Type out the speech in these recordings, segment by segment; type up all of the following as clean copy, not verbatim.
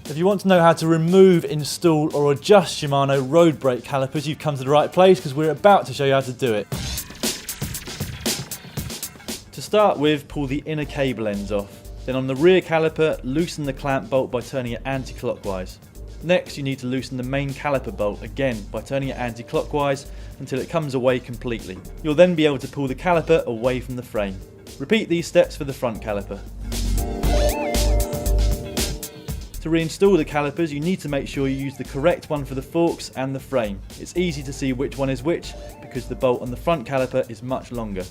If you want to know how to remove, install or adjust Shimano road brake calipers, you've come to the right place because we're about to show you how to do it. To start with, pull the inner cable ends off. Then on the rear caliper, loosen the clamp bolt by turning it anti-clockwise. Next, you need to loosen the main caliper bolt again by turning it anti-clockwise until it comes away completely. You'll then be able to pull the caliper away from the frame. Repeat these steps for the front caliper. To reinstall the calipers, you need to make sure you use the correct one for the forks and the frame. It's easy to see which one is which because the bolt on the front caliper is much longer.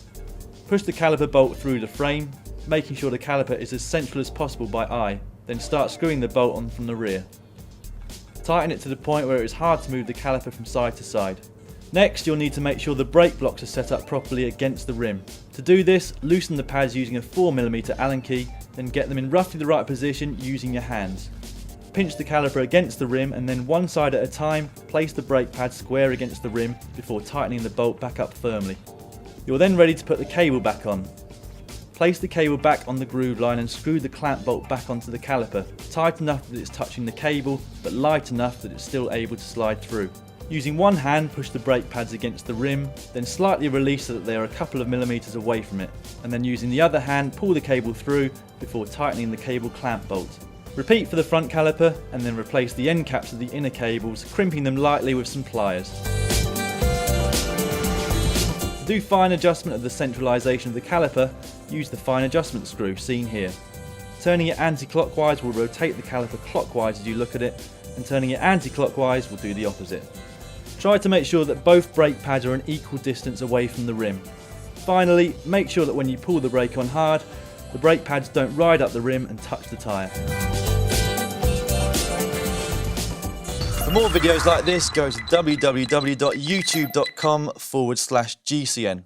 Push the caliper bolt through the frame, making sure the caliper is as central as possible by eye, then start screwing the bolt on from the rear. Tighten it to the point where it is hard to move the caliper from side to side. Next, you'll need to make sure the brake blocks are set up properly against the rim. To do this, loosen the pads using a 4mm Allen key, then get them in roughly the right position using your hands. Pinch the caliper against the rim and then one side at a time, place the brake pad square against the rim before tightening the bolt back up firmly. You're then ready to put the cable back on. Place the cable back on the groove line and screw the clamp bolt back onto the caliper, tight enough that it's touching the cable, but light enough that it's still able to slide through. Using one hand, push the brake pads against the rim, then slightly release so that they are a couple of millimeters away from it, and then using the other hand, pull the cable through before tightening the cable clamp bolt. Repeat for the front caliper, and then replace the end caps of the inner cables, crimping them lightly with some pliers. To do fine adjustment of the centralisation of the caliper, use the fine adjustment screw seen here. Turning it anti-clockwise will rotate the caliper clockwise as you look at it, and turning it anti-clockwise will do the opposite. Try to make sure that both brake pads are an equal distance away from the rim. Finally, make sure that when you pull the brake on hard, the brake pads don't ride up the rim and touch the tyre. For more videos like this, go to www.youtube.com/GCN.